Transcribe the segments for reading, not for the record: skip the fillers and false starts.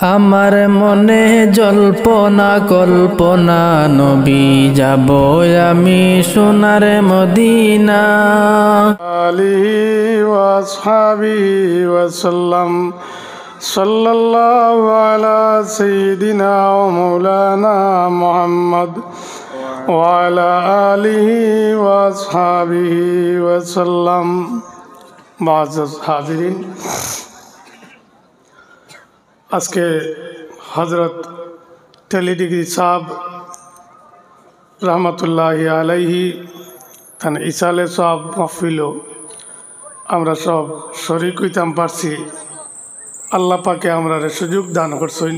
আমার মনে জল্পনা কল্পনা নবী যাব আমি সোনার মদিনা। আলিহি ওয়া আসহাবিহি ওয়া সাল্লাম। সাল্লাল্লাহু আলা সাইয়্যিদিনা ওয়া মাওলানা মুহাম্মদ ওয়া আলা আলিহি ওয়া আসহাবিহি ওয়া সাল্লাম। মুআজ্জাজ হাজিরিন, আজকে হযরত টেলিডিগ্রি সাহেব রহমতুল্লাহি আলাইহি তান ইসালে সব মাহফিল আমরা সব শরীক হইতাম পারছি। আল্লাহ পাকে আমরা সুযোগ দান করছেন,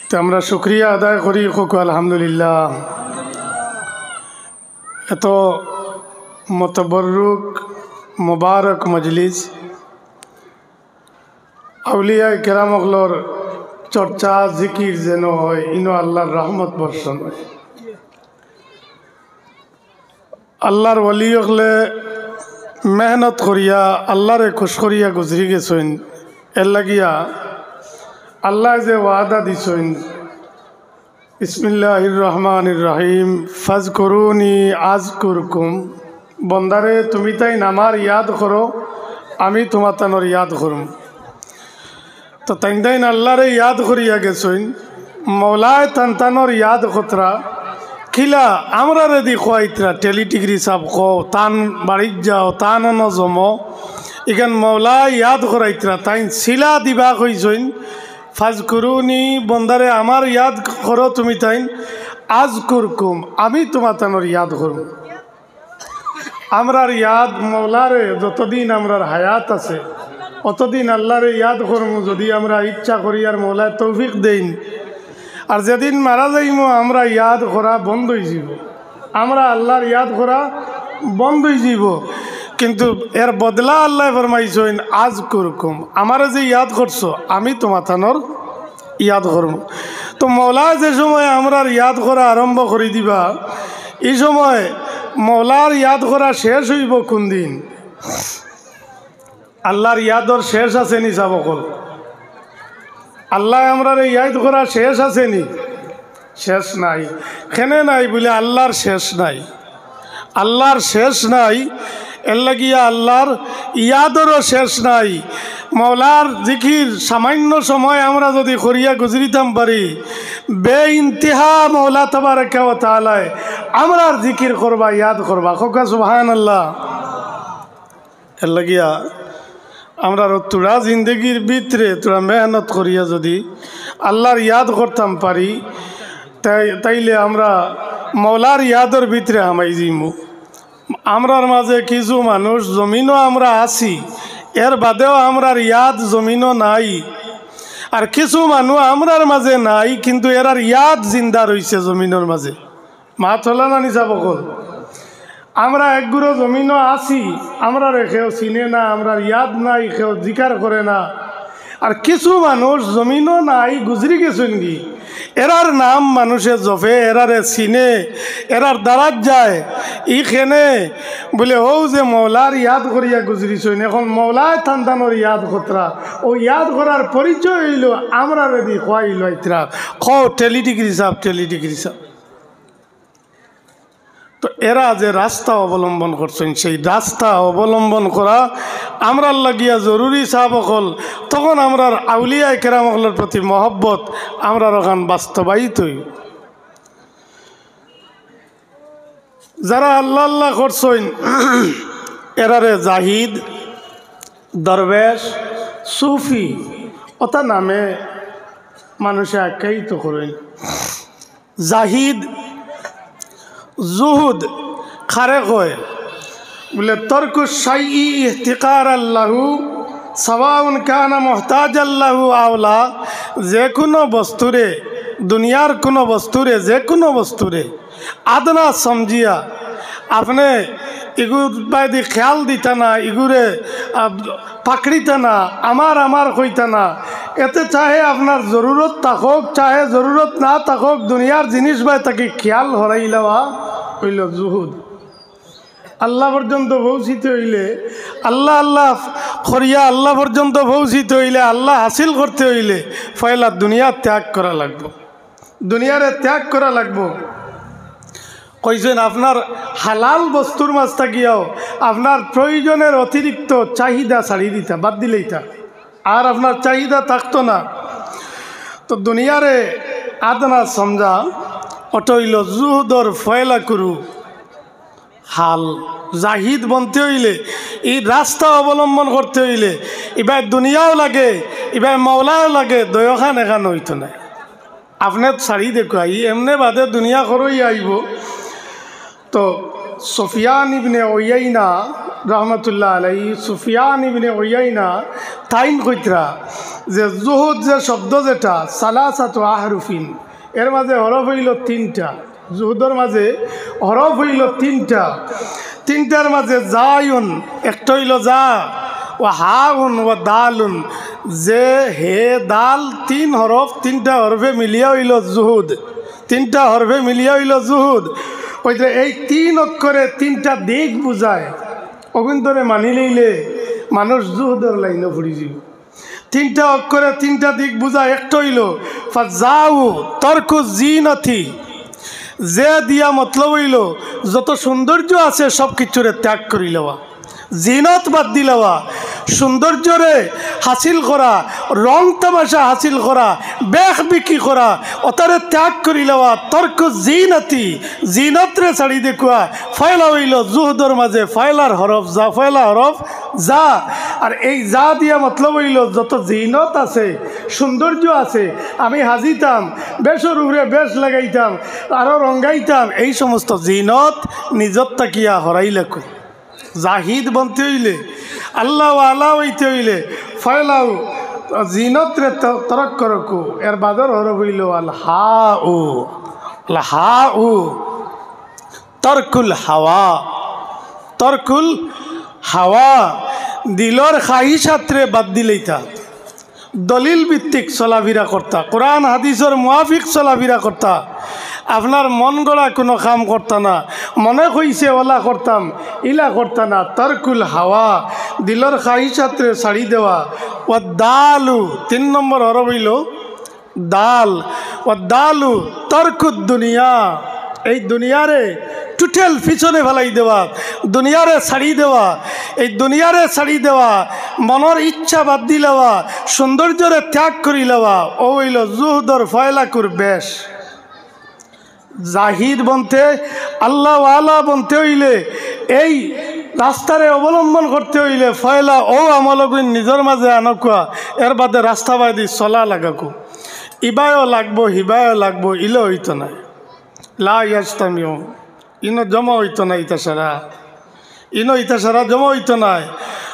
তো আমরা শুকরিয়া আদায় করি হোক আলহামদুলিল্লাহ। এত মুতাবাররুক মুবারক মজলিস, আউলিয়া কেরামগলর চর্চা জিকির যেন হয়, ইনো আল্লাহর রহমত বর্ষণ হয়। আল্লাহর ওলি হলে মেহনত করিয়া আল্লাহরে খুশ করিয়া গুজরি গেছেন। এর লাগিয়া আল্লাহ যে ওয়াদা দিছেন, বিসমিল্লাহির রহমানির রহিম, ফাজকুরুনি আযকুরকুম, বন্দারে তুমি তাই আমার ইয়াদ করো, আমি তোমার তানোর ইয়াদ করুম। তো তাইন আল্লাহরে ইয়াদ করিয়া গেছেন, মৌলায় তানোর ইয়াদ কতরা খিলা আমরা রেদি খোয়াইতরা টেলিটিগ্রি সাব খো তান বাড়ির যাও তান জম এখান মৌলা ইয়াদ করাইতরা তাই শিলা দিবা কইছেন, ফাজকুরুনি বন্দারে আমার ইয়াদ করো তুমি তাই আযকুরকুম, আমি তোমার তানোর ইয়াদ করুম। আমরার ইয়াদ মৌলারে যতদিন আমরার হায়াত আছে অতদিন আল্লাহরে ইয়াদ করবো, যদি আমরা ইচ্ছা করি আর মৌলায় তৌফিক দেন। আর যেদিন মারা যাইমো আমরা ইয়াদ করা বন্ধ হয়ে যাব, আমরা আল্লাহর ইয়াদ করা বন্ধ হয়ে যাব। কিন্তু এর বদলা আল্লাহ ফরমাইছেন আযকুরকুম, আমারে যে ইয়াদ করছো আমি তোমার থানোর ইয়াদ করব। তো মৌলা যে সময় আমরার ইয়াদ করা আরম্ভ করে দিবা, এই সময় মৌলার ইয়াদ করা শেষ হইব কোন দিন? আল্লাহর ইয়াদর শেষ আছে নি সাবকল? আল্লাহ আমরার ইয়াদ করা শেষ আছে নি? শেষ নাই। কেনে নাই বলে আল্লাহর শেষ নাই, আল্লাহর শেষ নাই। এর লাগিয়া আল্লাহর ইয়াদরও শেষ নাই। মৌলার জিকির সামান্য সময় আমরা যদি করিয়া গুজরিতাম পারি, বে ইন্তিহা মৌলা তাবারাকা ওয়া তাআলা আমরার জিকির করবা, ইয়াদ করবা। কোকা সুবহানাল্লাহ। এর লাগিয়া আমরা তোরা জিন্দগির ভিতরে তোরা মেহনত করিয়া যদি আল্লাহর ইয়াদ করতাম পারি, তাইলে আমরা মৌলার ইয়াদর ভিতরে হামাই যাইমু। আমরার মাঝে কিছু মানুষ জমিনও আমরা আছি, এর বাদেও আমরার ইয়াদ জমিনও নাই। আর কিছু মানুষ আমরার মাঝে নাই, কিন্তু এরার ইয়াদ জিন্দা রয়েছে জমিনের মাঝে। মা চলা না নিসা বকল, আমরা একগুলো জমিনও আছি, আমরা কেউ চিনে না, আমরা ইয়াদ নাই, কেউ জিকার করে না। আর কিছু মানুষ জমিনও নাই, গুজরি গেছেন কি, এরার নাম মানুষের জফে, এরারে চিনে, এরার দ্বারাত যায়। ইখেনে বলে ও যে মৌলার ইয়াদ করিয়া গুজরিছেন, এখন মৌলায় থানতানোর ইয়াদ কতরা, ও ইয়াদ করার পরিচয় হইল আমরা রেদি খোয়াইল ইতরা খো টেলিডিগ্রি সাহেব, টেলিডিগ্রি সাহেব। তো এরা যে রাস্তা অবলম্বন করছেন, সেই রাস্তা অবলম্বন করা আমরা লাগিয়া জরুরি সাহাবকল। তখন আমরা আউলিয়া কেরামকলের প্রতি মহব্বত আমরা ওখান বাস্তবায়িত হই। যারা আল্লাহ আল্লাহ করছেন এরারে জাহিদ, দরবেশ, সুফি ওটা নামে মানুষে আখ্যায়িত করেন। জাহিদ জুহুদ খারে কয় বলে তরকু শাইই ইহতিকার আল্লাহু সাওয়াউন কানা মুহতাজ আল্লাহু আওলা, যে কোনো বস্তুরে, দুনিয়ার কোনো বস্তুরে, যে কোনো বস্তুরে আদনা সমঝিয়া আপনি ইগুর বাইদি খেয়াল দিতা না, ইগুরে পাকড়িতা না, আমার কইতা না। এতে চাহে আপনার জরুরত থাকুক, চাহে জরুরত না থাকুক, দুনিয়ার জিনিস বাই তাকে খেয়াল হরাই লওয়া হইল জুহুদ। আল্লাহ পর্যন্ত পৌঁছিতে হইলে আল্লাহ আল্লাহ করিয়া আল্লাহ পর্যন্ত পৌঁছিতে হইলে আল্লাহ হাসিল করতে হইলে পয়লা দুনিয়া ত্যাগ করা লাগবে, দুনিয়ারে ত্যাগ করা লাগবে। কইছেন আপনার হালাল বস্তুর মাছ থাকিয়াও আপনার প্রয়োজনের অতিরিক্ত চাহিদা ছাড়িয়ে দিতা, বাদ দিলেই তা আর আপনার চাহিদা থাকতো না। তো দুনিয়ারে আদনা সমঝা অটইল জুহুদর ফয়লা করু হাল। জাহিদ বনতে হইলে এই রাস্তা অবলম্বন করতে হইলে এবার দুনিয়াও লাগে, এবার মৌলাও লাগে, দয়খান এখান হইতো না। আপনার ছাড়ি দেখুয়া ই এমনি বাদে দুনিয়া করই আইব। তো সুফিয়ান ইবনে উয়াইনা রহমতুল্লাহ আলাইহি, সুফিয়ান ইবনে উয়াইনা তাইন কইতরা যে জুহুদ যে শব্দ যেটা সালাসাতু আহরুফিন, এর মাঝে হরফ হইল তিনটা। জুহুদর মাঝে হরফ হইল তিনটা, তিনটার মাঝে জায়ুন একটা হইল যা, ও হাউন ও দালুন, যে হে দাল তিন হরফ, তিনটা হরফে মিলিয়া হইল জুহুদ, তিনটা হরফে মিলিয়া হইল জুহুদ। ওই যে এই তিন অক্ষরে তিনটা দিক বুঝায়, অগুন্তরে মানি লইলে মানুষ জুহুদর লাইনে পড়ি যাব। তিনটা অক্ষরে তিনটা দিক বুঝায়, একটা হইল ফাজাউ তর্কু জিনতি, যে দিয়া মতলব হইল যত সৌন্দর্য আছে সব কিছুরে ত্যাগ করি লওয়া, জিনত বাদ দি লওয়া, সৌন্দর্যরে হাসিল করা, রং তামাশা হাসিল করা, বেখ বিক্রি করা, অতারে ত্যাগ করি লওয়া। তর্ক জিনতি, জিনতরে ছাড়ি দেখুয়া ফয়লা হইল জুহুদর মাঝে ফয়লার হরফ যা, ফয়লা হরফ যা। আর এই যা দিয়া মতলব হইল যত জিনত আছে, সৌন্দর্য আছে, আমি হাজিতাম, বেশর উপরে বেশ লাগাইতাম, আরও রঙ্গাইতাম, এই সমস্ত জিনত নিজত তাকিয়া হরাই লেখো। জাহিদ বনতে হইলে আল্লাহ আল্লাহ হইতে হইলে ফয়লাও জিনতরে তরক করকু, এর বাদর হরফ হইল আল হা উ, আল হা উ তরকুল হাওয়া, তরকুল হাওয়া, দিলর খাহিসাত্রে বাদ দিলেইতা, দলিল ভিত্তিক চলাফেরা করতা, কোরআন হাদিসের মুআফিক চলাফেরা করতা, আপনার মন গড়া কোনো কাম করতা না, মনে কইছে ওলা করতাম ইলা করতা না। তরকুল হাওয়া, দিলর খাহিসাত্রে ছাড়ি দেওয়া। ও দালু, তিন নম্বর হরফ হইল দাল, ও দালু তরকুদ দুনিয়া, এই দুনিয়ারে টুটেল পিছনে ফেলাই দেওয়া, দুনিয়ারে ছাড়ি দেওয়া, এই দুনিয়ারে ছাড়ি দেওয়া, মনের ইচ্ছা বাদ দি লওয়া, সৌন্দর্যরে ত্যাগ করি লওয়া, ও হইল জুহুদর ফয়লাকুর বেশ। জাহিদ বনতে আল্লাহ আল্লাহ বনতে হইলে এই রাস্তারে অবলম্বন করতে হইলে ফয়লা ও আমলগুন নিজের মাঝে আনকুয়া, এর বাদে রাস্তা বাদি চলা লাগাকু, ইবায়ও লাগবো হিবায়ও লাগবো, ইলে হইতো না, লা ইয়াস্তামিউ, ইনো জমা হইতো না, ইতা সারা ইনো ইতা সারা জমা হইতো না।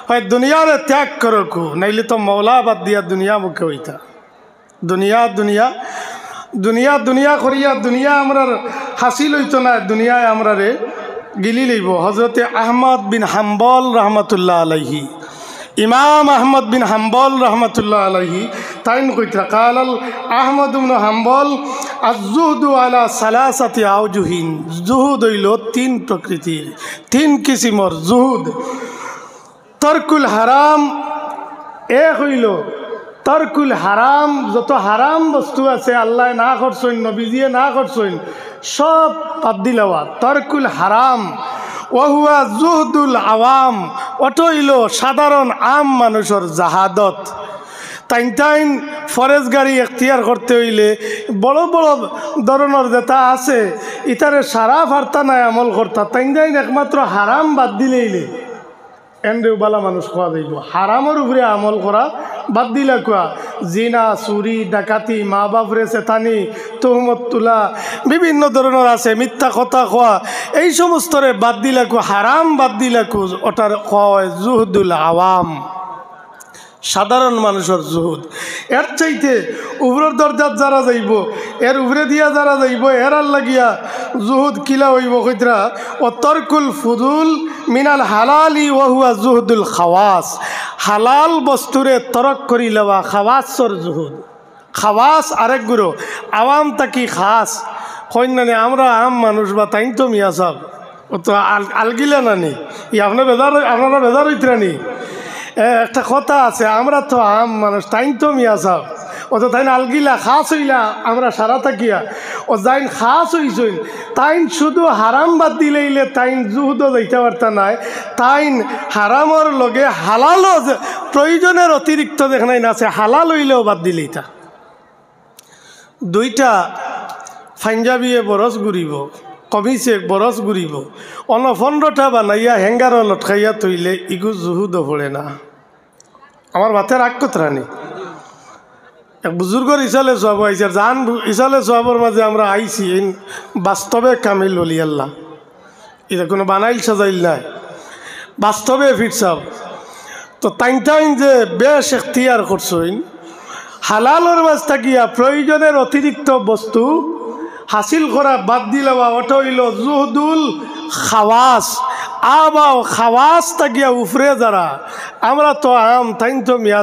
হয় দুনিয়ারে ত্যাগ করকু, নাইলে তো মৌলা বাদ দিয়া দুনিয়া মুখে হইতা। দুনিয়া দুনিয়া দুনিয়া দুনিয়া করিয়া দুনিয়া আমরার হাসিল হইতো না, দুনিয়ায় আমরা রে গিলি লইব। হজরতে আহমদ বিন হাম্বল রহমতুল্লাহ আলাইহি, ইমাম আহমদ বিন হাম্বল রহমতুল্লাহ আলাইহি তাইন কইতা, কালাল আহমদ বিন হাম্বল আজ-জুহদু আলা সালাসাতি আওজুহিন, জুহুদ হইল তিন প্রকৃতির, তিন কিসিমর জুহুদ। তরকুল হারাম এক হইল তরকুল হারাম, যত হারাম বস্তু আছে আল্লাহ না করছেন, নবীজিয়ে না করছেন, সব বাদ দিলেওয়া তরকুল হারাম। ওহুয়া জুহদুল আওয়াম, অটো হইল সাধারণ আম মানুষের জাহাদত। টাইম টাইম ফরেজ গাড়ি এখতিয়ার করতে হইলে বড় বড় ধরনের যেটা আছে ইতারে সারা ফার্তা নাই আমল করতা, টাইম টাইম একমাত্র হারাম বাদ দিলেইলে এন্ডেও বালা মানুষ খোয়া যাইব। হারামের উপরে আমল করা বাদ দিলা কুয়া, জিনা চুরি ডাকাতি মা বাপরে চেতানি তহমত তোলা বিভিন্ন ধরনের আছে, মিথ্যা কথা খোয়া, এই সমস্তরে বাদ দিলা কু, হারাম বাদ দিলা কু, ওটার কয় জুহুদুল আওয়াম, সাধারণ মানুষের জুহুদ। এর চাইতে উপরের দরজাত যারা যাইব, এর উপরে দিয়া যারা যাইব, এরার লাগিয়া জুহুদ কিলা হইব কইতরা, ও তরকুল ফুদুল মিনাল হালালি ওহুয়া জুহুদুল খাওয়াস, হালাল বস্তুরে তরক করি লওয়া খাওয়াসর জুহুদ। খাওয়াস আরেক গুরু, আওয়াম তাকি খাস, কইনানে আমরা আম মানুষ বা তাই তো মিয়া সাহেব ও তো আলগিলা না নি আপনারা বেজার হইতরা নি। একটা কথা আছে, আমরা তো আম মানুষ, তাইন তো মিয়া সাহ ও তো তাইন আলগিলা খাস হইলা আমরা সারা থাকিয়া ও যাইন খাস হইছইন তাইন শুধু হারাম বাদ দিলেইলে তাইন জুহুদও যাইতে পারতা নাই, তাইন হারামর লগে হালালও প্রয়োজনের অতিরিক্ত দেখনাই না আছে হালাল হইলেও বাদ দিলেই তা। দুইটা পাঞ্জাবিয়ে বরস ঘুরিব, কমিছে বরস ঘুরিব, 15টা বানাইয়া হ্যাঙ্গার লটকাইয়া তৈলে ইগু জুহুদও পড়ে না। আমার মাথায় রাগ কতরানি এক বুজুর্গর ইসালে সোয়াব আইসি, আর জান ইসালে সোয়াবর মাঝে আমরা আইসি বাস্তবে কামিল বলি আল্লাহ, এটা কোনো বানাইল সাজাইল নাই, বাস্তবে ফিরসাব। তো টাইন যে বেশ এখতিয়ার করছইন হালালর মাঝ থাকিয়া প্রয়োজনের অতিরিক্ত বস্তু হাসিল করা বাদ দিলে বা ওটা হইল জুহদুল খাওয়াস। আবাও খাওয়াস থাকিয়া উফরে যারা আমরা তো আম তাইন তো মিয়া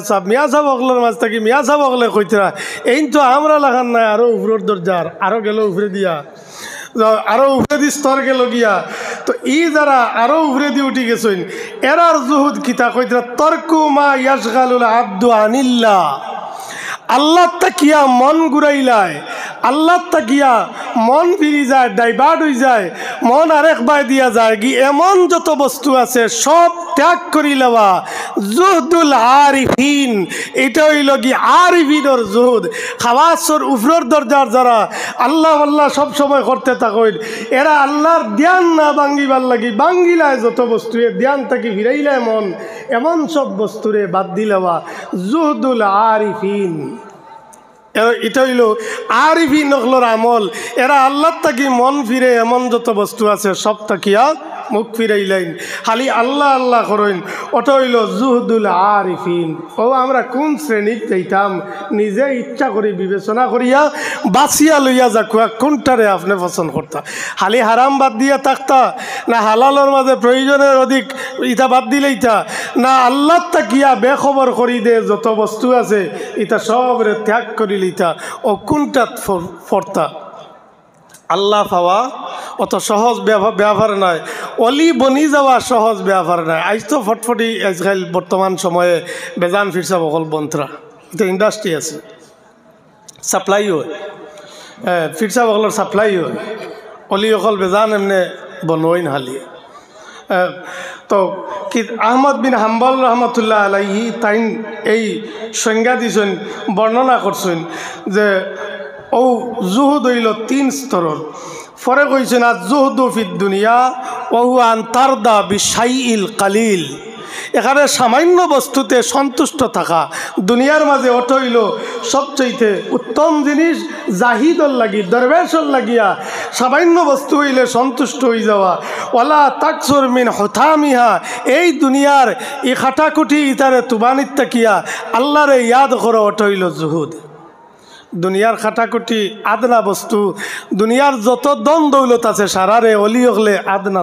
সাহ অগলের মাঝ থাকি মিয়া সাহ অগলে কইতরা এই তো আমরা লাগান নাই আরো উফরের দরজার আরো গেল উফরে দিয়া আরো উফরে দি স্তর গেল গিয়া। তো ই যারা আরো উফরে দিয়ে উঠি গেছেন এরার জুহুদ কিতা কইতরা তরকু মা ইয়াশগালুল আব্দু আনিল্লাহ। আল্লাহ তাকিয়া মন ঘুরাইলায়, আল্লাহ তাকিয়া মন ফিরি যায়, ডাইভার্ট হয়ে যায়, মন আরেকবার দিয়া যায় কি এমন যত বস্তু আছে সব ত্যাগ করি লওয়া জুহদুল আরিফিন। এটা হইল কি আরিফিনর জুহুদ। খাওয়াসর উফরর দরজার যারা আল্লাহ আল্লাহ সব সময় করতে থাকেন এরা আল্লাহর ধ্যান না ভাঙ্গিবার লাগি ভাঙ্গিলায় যত বস্তু ধ্যান থাকি ফিরাইলায় মন এমন সব বস্তুরে বাদ দিলেওয়া জুহদুল আরিফিন। এটা হইল আরিফিন নকলর আমল। এরা আল্লাহ তাকি মন ফিরে এমন যত বস্তু আছে সব তাকিয়া মুখ ফিরাইলেন খালি আল্লাহ আল্লাহ করেন, ওটা হইল জুহদুল আরিফিন। ও আমরা কোন শ্রেণীর যাইতাম নিজে ইচ্ছা করি বিবেচনা করিয়া বাঁচিয়া লইয়া যাকুয়া কোনটারে আপনি পছন্দ করতা। খালি হারাম বাদ দিয়া থাকতা না হালালর মাঝে প্রয়োজনের অধিক ইটা বাদ দিলেইতা না আল্লাহ তাকিয়া বেখবর করি দে যত বস্তু আছে ইটা সবরে ত্যাগ করি লইতা ও কোনটা ফরতা। আল্লাহ পাওয়া অত সহজ ব্যবহার নয়, অলি বনি যাওয়া সহজ ব্যবহার নয়। আজ তো ফটফটি আজকাল বর্তমান সময়ে বেজান ফিরসা বকল বন্ত্রা এটা ইন্ডাস্ট্রি আছে, সাপ্লাই হয়, ফিরসা বকলের সাপ্লাই হয়, অলি অকল বেজান এমনি বনোইন হালি। তো কি আহমদ বিন হাম্বল রহমতুল্লাহ আলাইহি তাইন এই সংজ্ঞা দিছেন বর্ণনা করছেন যে ও জুহুদ হইল 3 স্তরের। পরে কইছেন আর জুহুদু ফিদ দুনিয়া ওহুয়া আন তারদা বিশাইইল কালিল। এখানে সামান্য বস্তুতে সন্তুষ্ট থাকা দুনিয়ার মাঝে ওটা হইল সবচেয়ে উত্তম জিনিস। জাহিদর লাগি দরবেশর লাগিয়া সামান্য বস্তু হইলে সন্তুষ্ট হয়ে যাওয়া। ওয়ালা তাকসুর মিন হুতামিহা, এই দুনিয়ার এই খাটাকুটি ইতারে তুবানিত তাকিয়া আল্লাহরে ইয়াদ করো, ওটা হইল জুহুদ। দুনিয়ার খাটাকুটি আদনা বস্তু, দুনিয়ার যত দন দৌলত আছে সারারে অলি হলে আদনা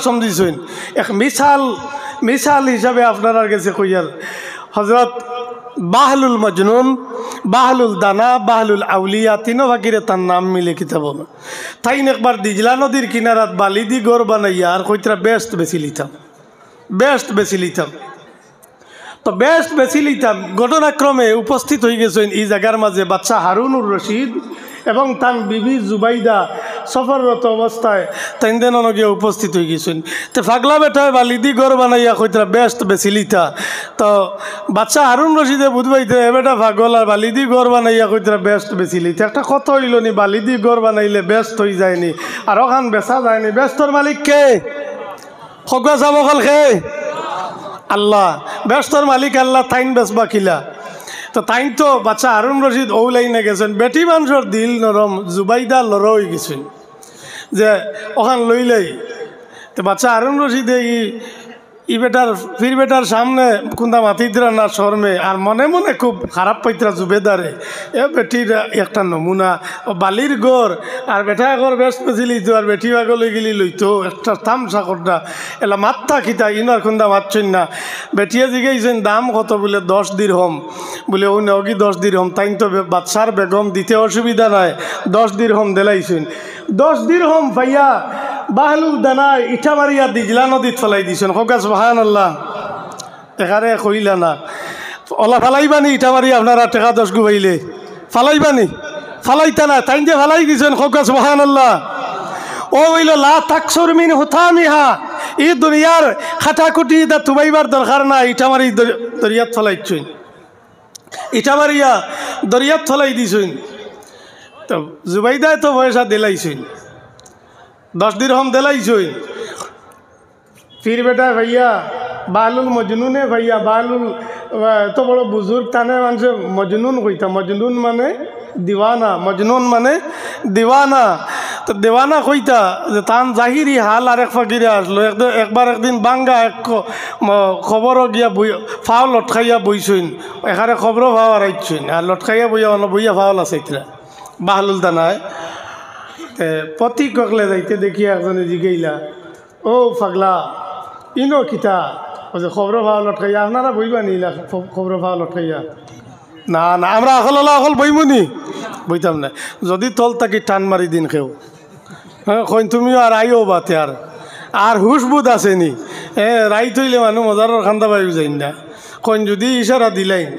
সমঝিছেন। এক মিসাল হিসাবে আপনার কাছে কইয়ার হজরত বাহলুল মজনুন, বাহলুল দানা, বাহলুল আউলিয়া তিনো ভাগিরে তার নাম মিলে কিতাব। তাইন একবার দিজলা নদীর কিনারাত বালি দি গড় বানাইয়া আর কইতরা বেস্ট বেশি লিতাম। তো বেস্ট বেশি লিতাম ঘটনাক্রমে উপস্থিত হয়ে গেছেন এই জায়গার মাঝে বাচ্চা হারুনুর রশিদ এবং তার বিবি জুবাইদা সফররত অবস্থায় তাই দেন গিয়ে উপস্থিত হয়ে গেছেন। তো ফাগলা বেটায় বালিদি গড় বানাইয়া কইতরা বেস্ট বেশি লিতা। তো বাচ্চা হারুন রশিদে বুধবাইতে এবেটা ফাগল আর বালিদি গড় বানাইয়া কইতরা বেস্ট বেশি লিতা। একটা কত হইল নি বালিদি গড় বানাইলে ব্যস্ত হয়ে যায়নি আর ওখান বেচা যায়নি। ব্যস্তর মালিক কে? খগা চাবকল খে আল্লাহ। ব্যস্তর মালিক আল্লাহ, তাইন বেচবা কিলা। তো তাইন তো বাচ্চা হারুন রশিদ ও লাইনে গেছেন, বেটি মানুষের দিল নরম, জুবাইদা লড় হয়ে গেছেন যে ওখান লইলেই। তো বাচ্চা হারুন রশিদে ই বেটার ফির বেটার সামনে কোনটা মাতিদ্রা না শর্মে আর মনে মনে খুব খারাপ পাইতরা জুবেদারে। এ বেটির একটা নমুনা, ও বালির গড় আর বেটা গড় বেশ পেছি লইতো আর বেটি বাগলে গেলি লইতো একটা তামসা করটা এলা মাত্তা খিতা ইনার খুন্দা মাতছেন না। বেটিয়ে জিগাইছেন দাম কত? বলে 10 দিরহম। বলে ও নগি 10 দিরহম। তাই তো বাচ্চার বেগম দিতে অসুবিধা নাই, 10 দিরহম দিলাইছেন। 10 দিরহম ভাইয়া বাহলুল দানায় ইটা মারিয়া দিজলা নদীত ফেলাই দিছেন খোকা সুবহানাল্লাহ এখানে কইলা না ওলা ফালাইবানি ইটা মারি আপনারা টাকা 10 গুবাইলে ফালাইবানি ফালাইতা না তাই যে ফালাই দিছেন খোকা সুবহানাল্লাহ ও হইল লা তাকসুর মিন হুতামিহা এই দুনিয়ার খাটাকুটি দা তুবাইবার দরকার না ইটা মারি দরিয়াত ফলাইছুন ইটা মারিয়া দরিয়াত ফলাই দিছুন তো জুবাইদায় তো পয়সা দিলাইছুন 10 দিরহম দিলাইছুন फिर बेटा भैया बालुल मजनून है भैया बालुल तो बड़ो बुजुर्ग ताने मान से मजनून कईता मजनून माने दीवाना मजनून माने दीवाना तो दीवाना कईता तान जाहिरी हाल और एक फकीरे आसलो एक बार एक दिन बांगा एक खबर गया फाव लटकाइया बईसुन एखाने खबरों फाव आराइछुन और लटकाइया बइया बइया फावल आसाइतरा बाहलुल दानाय पति ककले जाइते देखी एकजने जिगाइला ओ फागला इनो किता खबर भाव लटकाइया আপনারা বইবা নিলা খবর ভাव লটকাইয়া না না আমরা আকল আকল বইমুনি বইতাম না যদি তল তাকি টান মারি দিন খেও হ্যাঁ কইন তুমিও আর আইও বাতে আর হুশবুদ আসেনি রাই তৈলে মানুষ মজারের খান্দা পাই যাই না কইন যদি ইশারা দিলাইন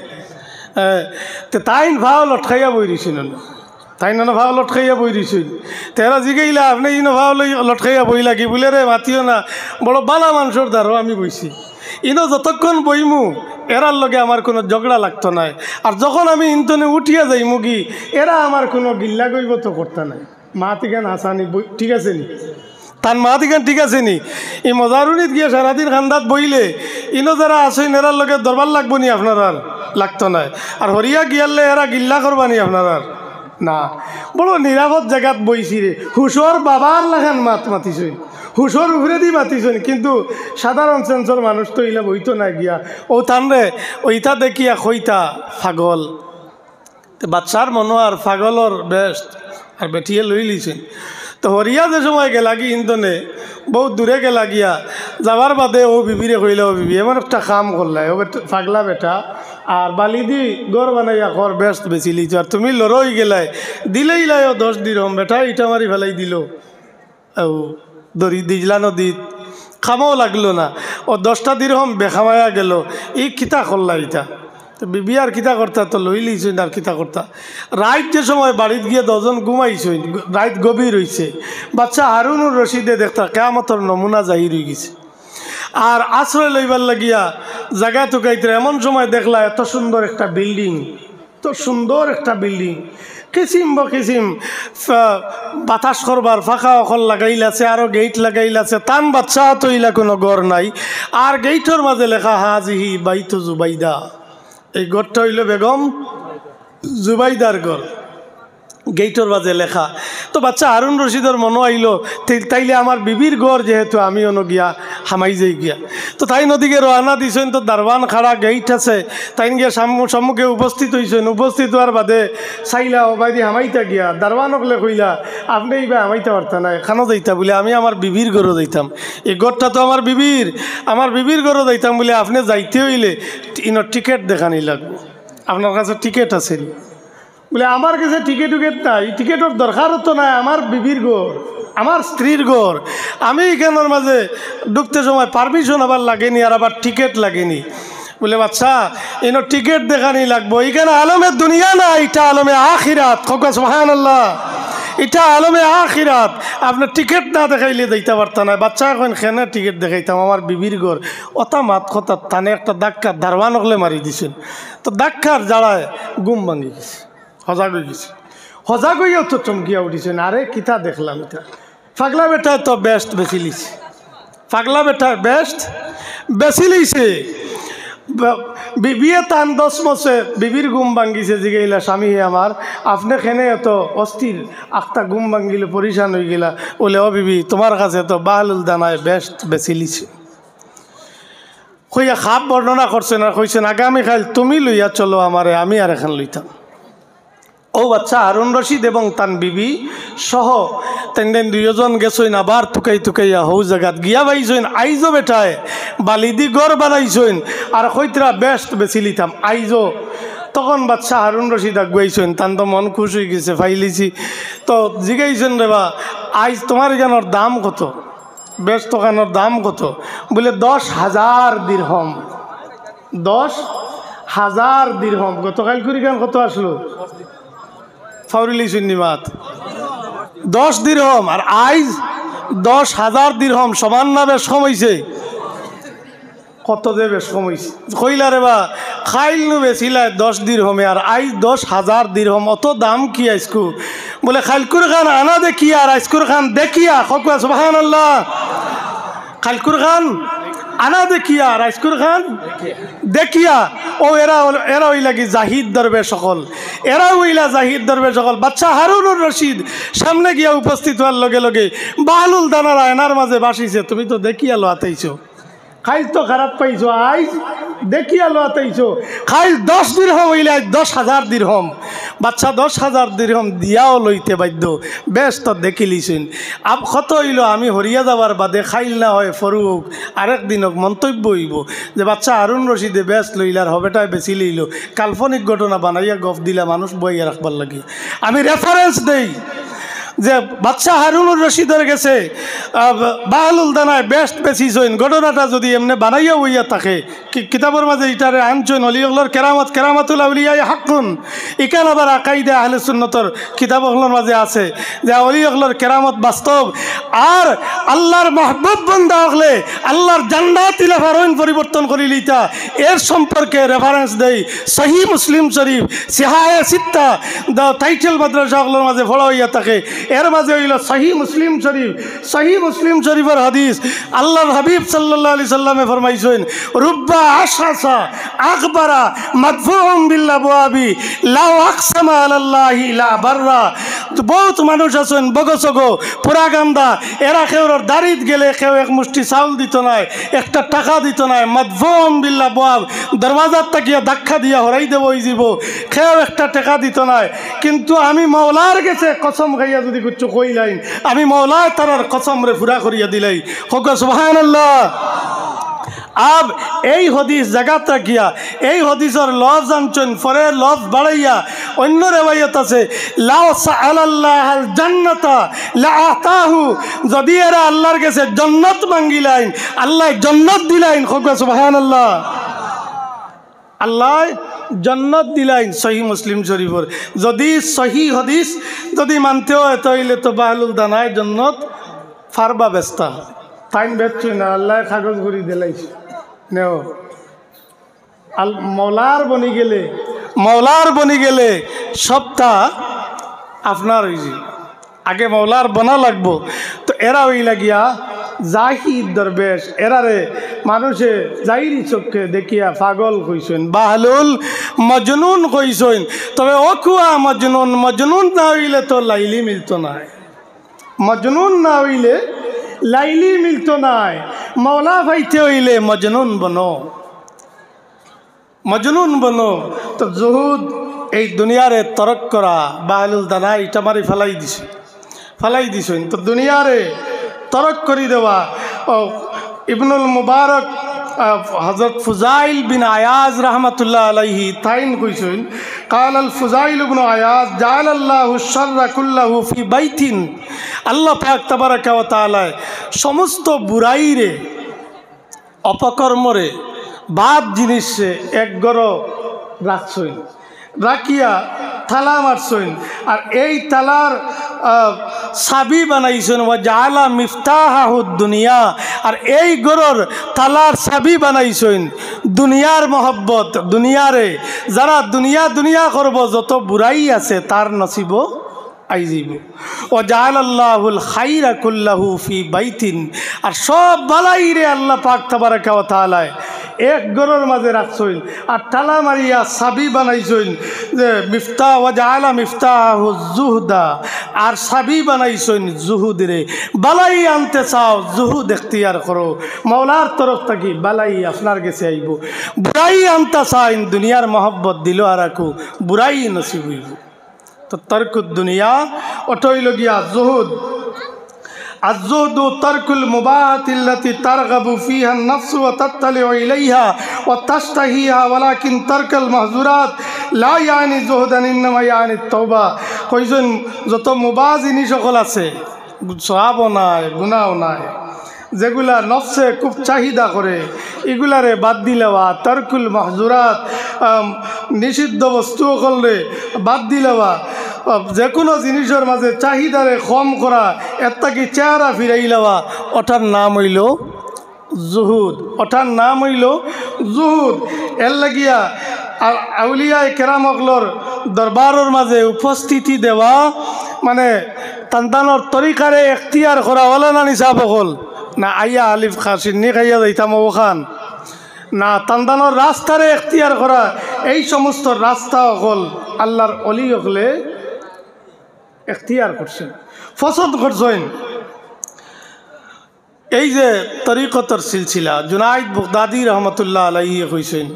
তাইন ভাও লটকাইয়া বই দিছিল না তাই না ভাও লটকাইয়া বই দিছিল তেরা জিগাইলা আপনি ইনো ভাও লটকাইয়া বই লাগি বলে রে মাতিও না বড় বালা মানুষের দ্বারও আমি বইছি ইনো যতক্ষণ বইমু এরার লগে আমার কোনো ঝগড়া লাগতো না আর যখন আমি ইন্তনে উঠিয়া যাইমু কি এরা আমার কোনো গিল্লা গইব তো করতে নাই মাতিগান হাসানি ঠিক আছে নি তার মাতিগান ঠিক আছে নি এই মজারুনিত গিয়ে সারাদিন খান্দাত বইলে ইনো যারা আসেন এরার লগে দরবার লাগবো নি আপনার লাগতো না আর হরিয়া গিয়ালে এরা গিল্লা করবানি আপনার না বড় নিরাপদ জায়গাত বইছি রে হুশোর বাবার লাগান মাতিছই হুশোর উপরে দি মাতিছই কিন্তু সাধারণ সেন্সর মানুষ তো ইলা বইতো না গিয়া ও তানরে ওইটা দেখিয়া কইতা পাগল বাচ্চার মনো আর পাগলর বেস্ট আর বেটিয়ে লই লিছেন তো হরিয়া যে সময় গেলা কি ইন্দনে বহুত দূরে গেলা গিয়া যাবার বাদে ও বিবিরে কইলে ও বিবি এমন একটা কাম করলাই ও পাগলা বেটা আর বালি দি গড় বানাইয়া কর বেস্ট বেশি লিছ আর তুমি লড়ই গেলাই দিলেই লাইও 10 দিরহম বেটা ইটা মারি ফেলাই দিল ও দরি দিজলা নদীত খামাও লাগলো না ও 10টা দিরহম বেখামায়া গেল এই কিতা করলা ইটা তো বিবি আর কিতা করতা তো লই লিছুন আর কিতা করতা রাইত যে সময় বাড়িত গিয়ে 10 জন ঘুমাইছুন রাইত গভীর হইছে বাচ্চা হারুনুর রশিদে দেখতা কিয়ামতের নমুনা জাহির হয়ে গেছে আর আশ্রয় লইবার লাগিয়া জায়গা টুকাইতে এমন সময় দেখলা এত সুন্দর একটা বিল্ডিং তো সুন্দর একটা বিল্ডিং কিসিম কিসিম বাতাস করবার ফাঁকা অকল লাগাইলাছে আরও গেট লাগাইলাছে তান বাচ্চা তো ইলা কোনো ঘর নাই আর গেইটর মাঝে লেখা হাজিহি বাইতু জুবাইদা এই ঘরটা হইল বেগম জুবাইদার ঘর গেইটর মাঝে লেখা তো বাচ্চা হারুন রশিদর মনো আইলো তাইলে আমার বিবির ঘর যেহেতু আমি অন গিয়া হামাই যাই গিয়া তো তাই নদীকে রওনা দিছেন তো দারবান খাড়া গেইট আছে তাই গিয়া সম্মুখে উপস্থিত হইছেন উপস্থিত হওয়ার বাদে চাইলা বাইদি হামাইতা গিয়া দারবানকলে কইলা আপনি এইবার হামাইতে পারতা না এখানো যাইতা বলে আমি আমার বিবির ঘরও যাইতাম এই ঘরটা তো আমার বিবির ঘরও যাইতাম বলে আপনি যাইতে হইলে ইনোর টিকিট দেখানি লাগবে আপনার কাছে টিকিট আছে বলে আমার কাছে টিকিট নাই টিকিটের দরকারও তো নাই আমার বিবির ঘর আমার স্ত্রীর ঘর আমি এখানের মাঝে ঢুকতে সময় পারমিশন আবার লাগেনি আর আবার টিকিট লাগেনি বলে বাচ্চা এনো টিকিট দেখানি লাগবো এখানে আলমের দুনিয়া না এটা আলমে আখিরাত খোকা সুবহানাল্লাহ এটা আলমে আখিরাত আপনার টিকিট না দেখাইলে দিতে পারত না বাচ্চা এখন খেনে টিকিট দেখাইতাম আমার বিবির ঘর অতা মাত কথা টানে একটা দাক্কার দারবান হলে মারি দিছেন তো দাক্কার জ্বালায় ঘুম ভাঙি গেছে সজাগ হয়ে গেছে সজাগ হইয়াও তো চমকিয়া উঠিছেন আরে কিতা দেখলাম এটা পাগলা বেটা তো বেস্ট বেশি লিছে পাগলা বেটা বেস্ট বেশি লিছে বিবিয়ে টান 10 মাসে বিবির ঘুম ভাঙ্গিছে জিগাইলা স্বামী আমার আপনি খেনে এত অস্থির আখটা ঘুম ভাঙ্গিলে পরিশান হয়ে গেলা বলে ও বিবি তোমার কাছে তো বাহলুল দানায় বেস্ট বেশি লিছে কইয়া খাপ বর্ণনা করছেন আর কইছেন আগামীকাল তুমি লইয়া চলো আমারে আমি আর এখন লইতাম ও বাচ্চা হারুন রশিদ এবং তান বিবি সহ তেন দুইজন গেছইন আবার টুকাইয়া হৌ জায়গাত গিয়া পাইছইন আইজো বেটায় বালিদি গড় বানাইছইন আর কইতরা বেস্ট বেশি লিতাম আইজো তখন বাদশাহ হারুন রশিদ আগুয়াইছেন, তান তো মন খুশ হয়ে গেছে, ফাইলিছি তো জিগাইছেন রে বা আইজ তোমার এখানোর দাম কত, বেশ দোকানোর দাম কত? বলে 10,000 দিরহম। 10,000 দিরহম। গতকাল করি গান কত আসলো? ফাউরিলি সুন্নিমাত 10 দিরহম। আর আইজ 10,000 দিরহম সমান না বেশ কম হইছে? কত যে বেশ কম হইছে কইলা রে বা খাইল নু বেছিলায় 10 দিরহমে, আর আইজ 10,000 দিরহম। অত দাম কি আইসকু? বলে খালকুর খান আনা দেখিয়া আর আইসকুর খান দেখিয়া। খকুয়া সুবহানাল্লাহ। খালকুর খান আনা দেখিয়া আর আইসকুর খান দেখিয়া। ও এরা হইলা কি জাহিদ দরবে সকল, এরা হইলা জাহিদ দরবে সকল। বাদশাহ হারুনুর রশিদ সামনে গিয়া উপস্থিত হওয়ার লগে লগে বাহলুল দানার আয়নার মাঝে বাসিছে, তুমি তো দেখিয়া লোয়াতেইছো, খাইল তো খারাপ পাইছো, আইজ দেখিয়া লোয়াতেইছো। খাইল 10 দিরহম হইলে 10,000 দিরহম। বাচ্চা 10,000 দিরহম দিয়াও লইতে বাধ্য। বেশ তো দেখিলিছেন। আব কত হইল আমি হরিয়া যাবার বাদে খাইল না হয় ফরুক আরেক দিনক মন্তব্য হইব যে বাচ্চা হারুন রশিদে বেশ লইলার হবেটাই বেশি লইল। কাল্পনিক ঘটনা বানাইয়া গফ দিলা মানুষ বইয়া রাখবার লাগে। আমি রেফারেন্স দেই যে বাদশাহ হারুনুর রশিদের গেছে বাহলুল দানায় বেস্ট বেচিছইন। ঘটনাটা যদি এমনি বানাইয়া হইয়া থাকে কিতাবের মাঝে ইটারে আনছইন অলিয়গলর কেরামত, কেরামাতুল আউলিয়ায়ে হাক্কুন। ইকান আবার আকাইদে আহলে সুন্নতর কিতাবগুলোর মাঝে আছে যে অলিয়গলর কেরামত বাস্তব। আর আল্লাহর মাহবুব বান্দা হলে আল্লাহর জান্নাত ইলাফারইন পরিবর্তন করি লিতা। এর সম্পর্কে রেফারেন্স দেই সহিহ মুসলিম শরীফ সিহায়ে সিত্তা দা টাইটেল মাদ্রাসাগুলোর মাঝে পড়া হইয়া থাকে। এর মাঝে হইল সহিহ মুসলিম শরীফ। সহিহ মুসলিম শরীফের হাদিস আল্লাহর হাবিব সাল্লাল্লাহু আলাইহি সাল্লামে ফরমাইছেন রুব্বা আশাসা আকবারা মাদফুউম বিল আবওয়াবি লাউ আকসামা আলাল্লাহি লা বাররা। বহুত মানুষ আছেন বগসগো পুরাগান্দা, এরা কেউর দাড়িত গেলে কেউ এক মুষ্টি চাউল দিত নাই, একটা টাকা দিত নাই। মাদফুউম বিল আবওয়াব, দরওয়াজার তাকিয়া ধাক্কা দিয়া হরাই দেব ওই যাব, কেউ একটা টাকা দিত নাই। কিন্তু আমি মাওলার গেছে কসম খাইয়া যদি কিছু কইলাইন, আমি মাওলায় তারার কসম রে পুরা করিয়া দিলাই। হোক সুবহানাল্লাহ। আব এই হদিস জায়গাটা গিয়া এই হদিসের লফজ আনছেন, পরে লফজ বাড়াইয়া অন্য রেওয়ায়ত আছে লাউ সাআলাল্লাহাল জান্নাতা লাআতাহু, যদি এরা আল্লাহর কাছে জান্নাত মাঙ্গিলাইন আল্লাহ জান্নাত দিলাইন। হোক সুবহানাল্লাহ। আল্লাহ জান্নাত দিলাইন। সহি মুসলিম শরীফর যদি সহি হদিস যদি মানতে হয় তাইলে তো বাহলুল দানায় জান্নাত ফারবা বেস্তা তাইন বেচছই না, আল্লাহ কাগজ ঘুরি দিলাইছে নেও। মৌলার বনি গেলে সবটা আপনার হয়েছে, আগে মৌলার বনা লাগবো। তো এরা ওই লাগিয়া জাহিদ দরবেশ, এরারে মানুষে জাহিরি চোখে দেখিয়া পাগল কইছেন, বাহলুল মজনুন কইছেন। তবে অকুয়া মজনুন, মজনুন না হইলে তো লাইলি মিলত নাই, মজনুন না হইলে লাইলি মিলত নাই। মৌলা ভাইতে হইলে মজনুন বনো, মজনুন বনো। তো জহুদ এই দুনিয়ারে তরক করা বাহলুল দানা ইটা মারি ফালাই দিছেন। তো দুনিয়ারে তরক করি দেওয়া। ইবনুল মুবারক হযরত ফুজাইল বিন আয়াজ রহমতুল্লাহ আলাইহি তাইন কইছেন কালাল ফুজাইল ইবনে আয়াজ জাআলাল্লাহু শাররা কুল্লাহু ফি বাইতিন। আল্লাহ পাক তাবারাকা ওয়া তাআলা সমস্ত বুরাইরে অপকর্মরে বাদ জিনিসে এক গর রাখছেন, রাখিয়া থালা মারছেন। আর এই তালার চাবি বানাইছেন ওয়া জাআলা মিফতাহাহুদ দুনিয়া। আর এই গরর তালার চাবি বানাইছেন দুনিয়ার মহব্বত। দুনিয়ারে যারা দুনিয়া করব যত বুড়াই আছে তার নসিব আইজিব। ও জাআলাল্লাহুল খাইরা কুল্লাহু ফি বাইতিন। আর সব বালাইরে আল্লাহ পাক তাবারাকা ওয়া তাআলা এক গরর মাঝে রাখছেন আর তালা মারিয়া চাবি বানাইছেন যে মিফতাহ ওয়া জাআলা মিফতাহু যুহদা। আর চাবি বানাইছেন জুহুদরে। বালাই আনতে চাও জুহুদ এখতিয়ার করো, মৌলার তরফ থাকি বালাই আপনার কাছে আইব। বুড়াই আনতে চাইন দুনিয়ার মহব্বত দিল আর রাখো, বুড়াই নসিব হইব। তো তরকুদ দুনিয়া অটইল গিয়া জুহুদ। الزهد ترك المباحات التي ترغب فيها النفس وتطلع إليها وتشتهيها ولكن ترك المحظورات লা ইয়ানি জুহদান ইন্নামা ইয়ানি তওবা কইছেন যত মুবাহ জিনিস সকল আছে সওয়াবও নাই গুনাহও নাই যেগুলা নফসে খুব চাহিদা করে এগুলারে বাদ দিলেওয়া তারকুল মাহজুরাত নিষিদ্ধ বস্তু সকলে বাদ দিলেওয়া যে কোনো জিনিসের মাঝে চাহিদারে কম করা একটা কি চেহারা ফিরাই লওয়া ওটার নাম হইল জুহুদ ওটার নাম হইল জুহুদ এর লাগিয়া আউলিয়ায়ে কেরামগলর দরবারের মাঝে উপস্থিতি দেওয়া মানে তান্তানোর তরিকারে এখতিয়ার করা হলে না নিসাব হল না আইয়া আলিফ খা সিন্নি খাইয়া যাইতাম ওখান না তান্তানোর রাস্তারে এখতিয়ার করা এই সমস্ত রাস্তা হল আল্লাহর অলি হলে এখতিয়ার করছেন পছন্দ করছেন এই যে তরিকতর সিলসিলা জুনাইদ বাগদাদি রহমতুল্লাহ আলাইহি কইছেন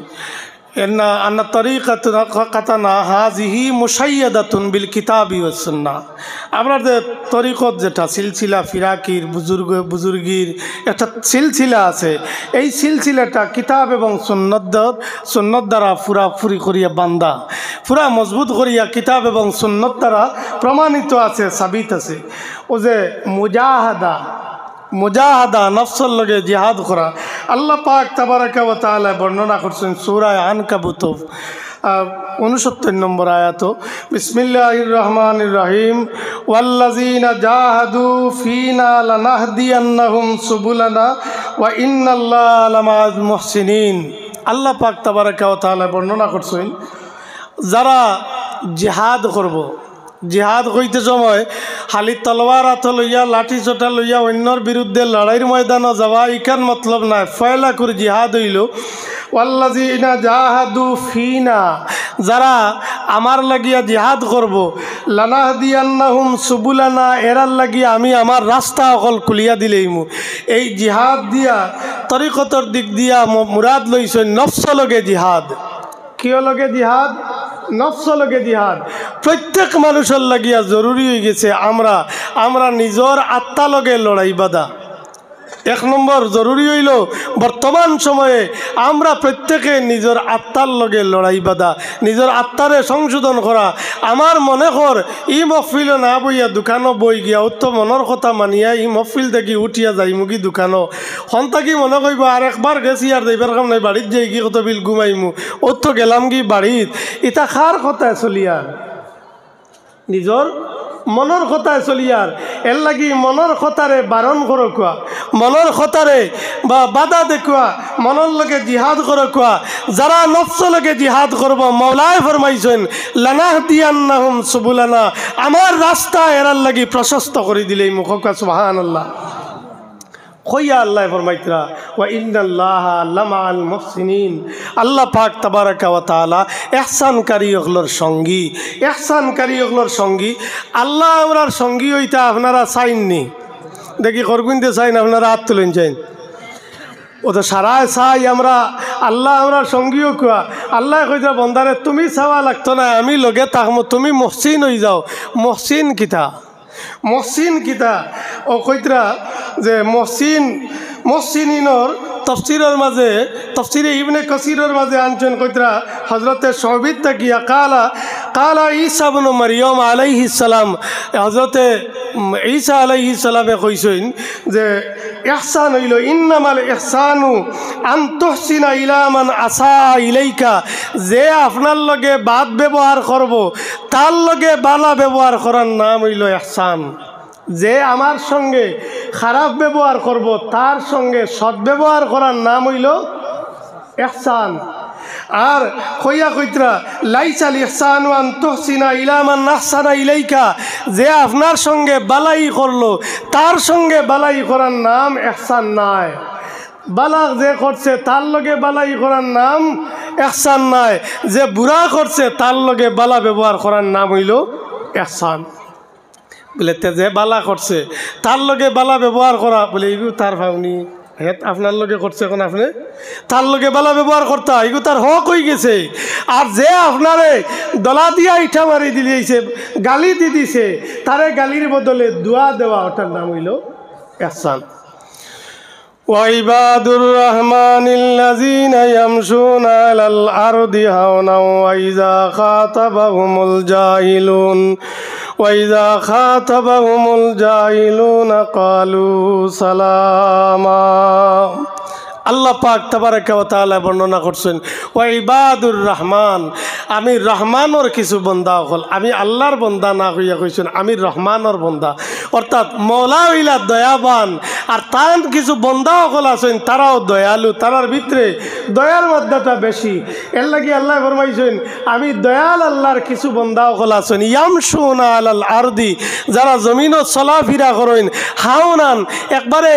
আন্না তরিকাতানা হাজিহি মুশাইয়াদাতুন বিল কিতাবি ওয়াস সুন্নাহ আমরা যে তরিকত যেটা সিলসিলা ফিরাকির বুজুর্গির একটা সিলসিলা আছে এই সিলসিলাটা কিতাব এবং সুন্নত দ্বারা পুরাপুরি করিয়া বান্দা পুরা মজবুত করিয়া কিতাব এবং সুন্নত দ্বারা প্রমাণিত আছে সাবিত আছে ও যে মুজাহাদা নফসের লগে জিহাদ করা আল্লাহ পাক তাবারাকা ওয়া তাআলা বর্ণনা করছেন সূরা আনকাবুত 69 নম্বর আয়াত বিসমিল্লাহির রহমানির রহিম ওয়াল্লাযীনা জাহাদু ফীনা লানাহদিয়ান্নাহুম সুবুলানা ওয়া ইন্নাল্লাহা লামাআল মুহসিনিন আল্লাহ পাক তাবারাকা ওয়া তাআলা বর্ণনা করছেন যারা জিহাদ করব জিহাদ কইতে সময় খালি তলোয়ার হাত লইয়া লাঠি চোটা লইয়া অন্যর বিরুদ্ধে লড়াইয়ের ময়দানে যাওয়া ইকান মতলব নাই ফয়লা করে জিহাদ হইল ওয়াল্লাযীনা জাহাদু ফিনা যারা আমার লাগিয়া জিহাদ করব লানাহদিয়ান্নাহুম সুবুলানা এরার লাগিয়া আমি আমার রাস্তা অকল খুলিয়া দিলেইমু এই জিহাদ দিয়া তরিকতর দিক দিয়া মুরাদ লইছেন নফস লগে জিহাদ কিয় লগে জিহাদ নফস লগে জিহাদ প্রত্যেক মানুষের লাগিয়া জরুরি হয়ে গেছে আমরা নিজের আত্মা লগে লড়াই বাঁধা এক নম্বর জরুরি হইল বর্তমান সময়ে আমরা প্রত্যেকে নিজের আত্মার লগে লড়াই বাঁধা নিজের আত্মারে সংশোধন করা আমার মনে কর ই মহফিল না বইয়া দোকানও বই গিয়া উত্তর মনের কথা মানিয়া ই মহফিল থেকে উঠিয়া যাই মুগি দোকানও হন্তাকি মনে করব আর একবার গেছি আর যাইবার কাম নাই বাড়িত যাই গিয়ে কত বিল ঘুমাইমু অত গেলাম গি বাড়িত ইটা খার কথায় চলিয়ার নিজর মনের কথায় চলিয়ার এর লাগি মনের কথারে বারণ করো কোয়া মনের কথারে বা বাধা দেখুয়া মনের লগে জিহাদ করো কোয়া যারা নফস লগে জিহাদ করব মওলায় ফরমাইছেন লানাহদিয়ান্নাহুম সুবুলানা আমার রাস্তা এরার লাগি প্রশস্ত করে দিলেই মুখকা সুবহানাল্লাহ কইয়া আল্লাহ ফরমাইতরা ওয়া ইন্নাল্লাহা লামাআল মুহসিনিন আল্লাহ পাক তাবারাকা ওয়া তাআলা ইহসানকারী হলোর সঙ্গী আল্লাহ আমরার সঙ্গী হইতা আপনারা চাইননি দেখি করগুনতে চাইন আপনারা হাত তুলেন চাইন ও তো সারায় চাই আমরা আল্লাহ আমরার সঙ্গীও কোয়া আল্লাহ কইতা বন্দারে তুমি চাওয়া লাগতো না আমি লগে থাকমু তুমি মুহসিন হই যাও মহসিন কিতা ও কইতরা যে মহসিনিনর তফসিরের মাঝে তফসিরে ইবনে কাসিরের মাঝে আনছেন কইতরা হযরতে শোবিত তাকিয়া কালা ঈসা ইবনে মারইয়াম আলাইহিস সালাম হযরতে ঈসা আলাইহিস সালামে কইছেন যে ইহসান হইল ইন্নামাল ইহসানু আন তুহসিনা ইলা মান আসা ইলাইকা যে আপনার লগে বাদ ব্যবহার করব তার লগে বালা ব্যবহার করার নাম হইল ইহসান যে আমার সঙ্গে খারাপ ব্যবহার করব তার সঙ্গে সদ্ব্যবহার করার নাম হইল ইহসান আর কইতরা লাইসাল ইহসানু আন তুহসিনা ইলা মান আহসানা ইলাইকা যে আপনার সঙ্গে বালাই করলো তার সঙ্গে বালাই করার নাম ইহসান নাই বালাগ যে করছে তার লগে বালাই করার নাম ইহসান নাই যে বুড়া করছে তার লগে বালা ব্যবহার করার নাম হইল ইহসান বলে যে বালা করছে তার লগে বালা ব্যবহার করা বলে এগুলো তার ভাবনি আপনার লগে করছে এখন আপনি তার লগে বালা ব্যবহার করতা এগুলো তার হক হয়ে গেছে আর যে আপনারে দলা দিয়া ইটা মারি দিয়েছে গালি দি দিছে তারে গালির বদলে দোয়া দেওয়া ওটার নাম হইল ইহসান ওয়াইবাদুর রহমানিল্লাযীনা ইয়ামশুনা আলাল আরদি হাওনা ওয়াইযা খাতাবাহুমুল জাহিলুনা ক্বালু সালামা। আল্লাহ পাক তাবারাকা ওয়া তাআলা বর্ণনা করছেন ওয়া ইবাদুর রহমান, আমি রহমানর কিছু বন্দা হল, আমি আল্লাহর বন্দা না হইয়া কইছেন আমি রহমানর বন্দা, অর্থাৎ মওলা হইলা দয়াবান। আর তার কিছু বন্দা হল আছেন তারাও দয়ালু, তারার ভিতরে দয়ার মধ্যটা বেশি। এর লাগি আল্লাহ ফরমাইছেন আমি দয়াল আল্লাহর কিছু বন্দা হল আছেন ইয়ামশুনা আলাল আরদি, যারা জমিনত চলাফিরা করেন হাওনান একবারে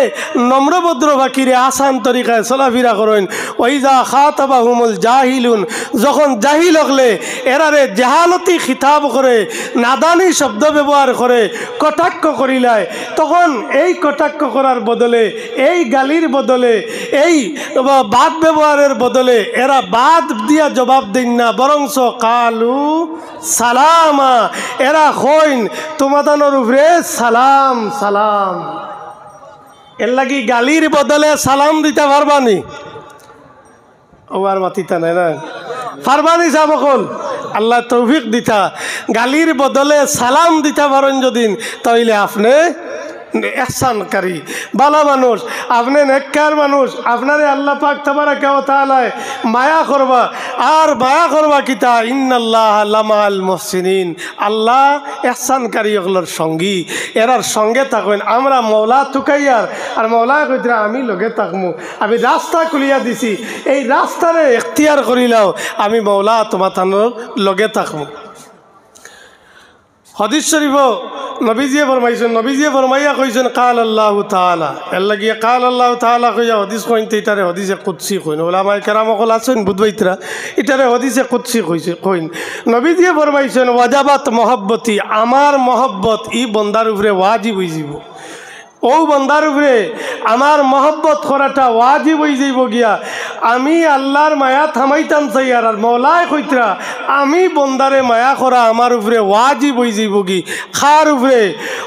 নম্রভদ্র বাকিরে আসান তরিকা চলাফিরা করেন। ওইজা খাতাবাহুমুল জাহিলুন, যখন জাহিল হলে এরারে জাহালতি খিতাব করে, নাদানি শব্দ ব্যবহার করে, কটাক্ষ করিলায়, তখন এই কটাক্ষ করার বদলে, এই গালির বদলে, এই বাদ ব্যবহারের বদলে এরা বাদ দিয়া জবাব দিন না, বরংস কালু সালামা, এরা হইন তোমাদানোর উপরে সালাম সালাম। এর লাগি গালির বদলে সালাম দিতে পারবানি? ও আর মাতিতা নাই না, পারবানি সাবকল? আল্লাহ তৌফিক দিতা, গালির বদলে সালাম দিতে পারেন যদি, তাইলে আপনি এহসানকারী ভালো মানুষ, আপনি নেককার মানুষ, আপনারে আল্লাহ পাক তাবারাকা ওয়া তাআলা মায়া করবা। আর মায়া করবা কিতা? ইন্নাল্লাহা লামাল মুহসিনিন, আল্লাহ এহসানকারী ওগুলোর সঙ্গী, এরার সঙ্গে থাকেন। আমরা মওলা তুকাইয়ার, আর মওলা কইতরা আমি লগে থাকমু, আমি রাস্তা খুলিয়া দিছি, এই রাস্তারে এখতিয়ার করিলাও, আমি মওলা তোমার তানোর লগে থাকমু। হাদিস শরীফ নবীজিয়ে ফরমাইছেন, নবীজিয়ে ফরমাইয়া কইছেন কাল আল্লাহু তাআলা, এর লাগিয়ে কাল আল্লাহু তাআলা কইয়া হদিস কইনতে ইটারে হদিসে কুদসি কইন। ওলামায়ে কেরাম সকল আছেন বুঝবাইতরা, ইটারে হদিসে কুদসি কইন। নবীজিয়ে ফরমাইছেন ওয়াজাবাত মহব্বতি, আমার মহব্বত ই বন্দার উপরে ওয়াজিব হয়ে যাব। ও বন্দার উপরে আমার মহব্বত করাটা ওয়াজিব হয়ে যাইব গিয়া। আমি আল্লাহর মায়া থামাইতাম চাই, আর মওলায় কইতরা আমি বন্দারে মায়া করা আমার উপরে ওয়াজিব হয়ে যাইব কি। খার উপরে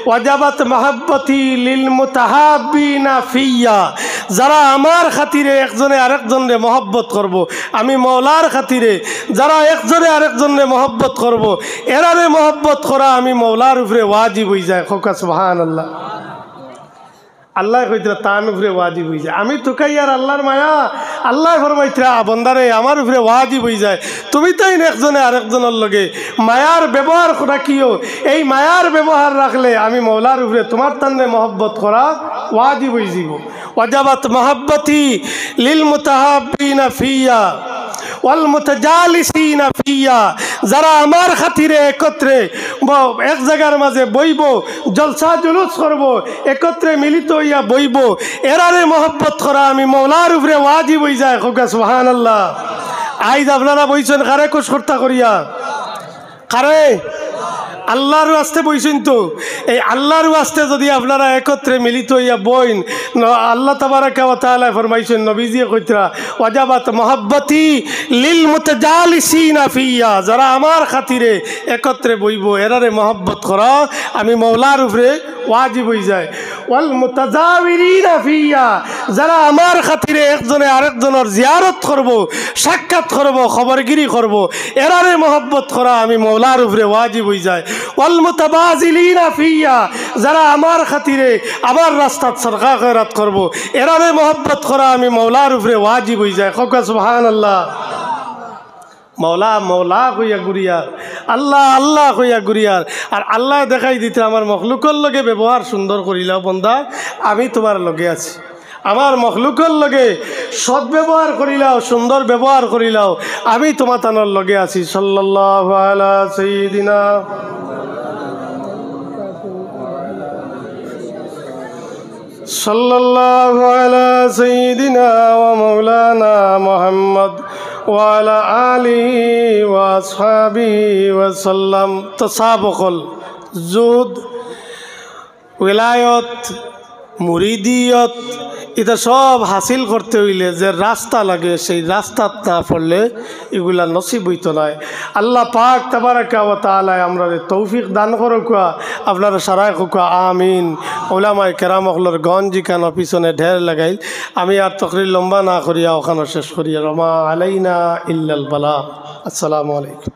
ওয়াজাবাত মহব্বতি লিল মুতাহাব্বিনা ফিয়া, যারা আমার খাতিরে একজনে আরেকজনে মহব্বত করব, আমি মওলার খাতিরে যারা একজনে আরেকজনে মহব্বত করব, এরারে মহব্বত করা আমি মওলার উপরে ওয়াজিব হয়ে যায়। খোকা সুবহানাল্লাহ। আল্লাহ কইতরা তার উপরে ওয়াজিব হয়ে যায়। আমি তোকাই আর আল্লাহর মায়া, আল্লাহ ফরমাইতরা বন্দারে আমার উপরে ওয়াজিব হয়ে যায়। তুমি তাই একজনে আরেকজনের লগে মায়ার ব্যবহার করা কিও, এই মায়ার ব্যবহার রাখলে আমি মওলার উপরে তোমার তান্নে মহব্বত করা ওয়াজিব হয়ে যাব। ওয়াজাবাত মহব্বতি লিল মুতাহাব্বিনা ফিয়া ওয়াল মুতাজালিসিনা ফিয়া, যারা আমার খাতিরে একত্রে এক জায়গার মাঝে বইব, জলসা জুলুস করব, একত্রে মিলিত হইয়া বইব, এরারে মহব্বত করা আমি মওলার উপরে ওয়াজিব হয়ে যায়। সুবহানাল্লাহ। আইজ আপনারা বইছেন কারে কোষ কর্তা করিয়া? কারে? আল্লাহর আস্তে বইছেন তো। এই আল্লাহর আস্তে যদি আপনারা একত্রে মিলিত হইয়া বইন, আল্লাহ তাবারাকা ওয়া তাআলা ফরমাইছেন নবীজি কইতরা ওয়াজাবাত মহব্বতি লিল মুতাজালিসিনা ফিয়া, যারা আমার খাতিরে একত্রে বইব এরারে মহব্বত করা আমি মওলার উপরে ওয়াজিব হয়ে যায়। ওয়াল মুতাজাওয়িরিনা ফিয়া, যারা আমার খাতিরে একজনে আরেকজনের জিয়ারত করব, সাক্ষাৎ করব, খবরগিরি করব, এরারে মহব্বত করা আমি মওলার উপরে ওয়াজিব হয়ে যায়। ওয়াল মুতাবাজিলিনা ফিয়া, যারা আমার খাতিরে আমার রাস্তাত সদকা খয়রাত করব, এরারে মহব্বত করা আমি মওলার উপরে ওয়াজিব হয়ে যায়। খোকা সুবহানাল্লাহ। মওলা মওলা কইয়া গুরিয়ার, আল্লাহ আল্লাহ কইয়া গুরিয়ার। আর আল্লাহ দেখাই দিতে আমার মখলুকর লগে ব্যবহার সুন্দর করিলাও, বন্দা আমি তোমার লগে আছি। আমার মখলুকর লগে সৎ ব্যবহার করিলাও, সুন্দর ব্যবহার করিলাও, আমি তোমার তানোর লগে আছি। সাল্লাল্লাহু আলা সাইয়্যিদিনা সাল্লাল্লাহু আলা সাইয়্যিদিনা ওয়া মাওলানা মুহাম্মদ ওয়া আলা আলিহি ওয়া আসহাবিহি ওয়া সাল্লাম। তো সাবকল জুদ, উলায়ত, মুরিদিয়ত এটা সব হাসিল করতে হইলে যে রাস্তা লাগে সেই রাস্তাত না পড়লে এগুলা নসিব হইত নয়। আল্লাহ পাক তাবারাকা ওয়া তাআলা আমরা তৌফিক দান করুকা, আপনারা সারাই খুকা আমিন। ওলামায়ে কেরাম হলর গঞ্জি কান পিছনে ঢের লাগাইল। আমি আর তকরির লম্বা না করিয়া ওখানে শেষ করিয়া রমা আলাইনা ইল্লাল বালা। আসসালামু আলাইকুম।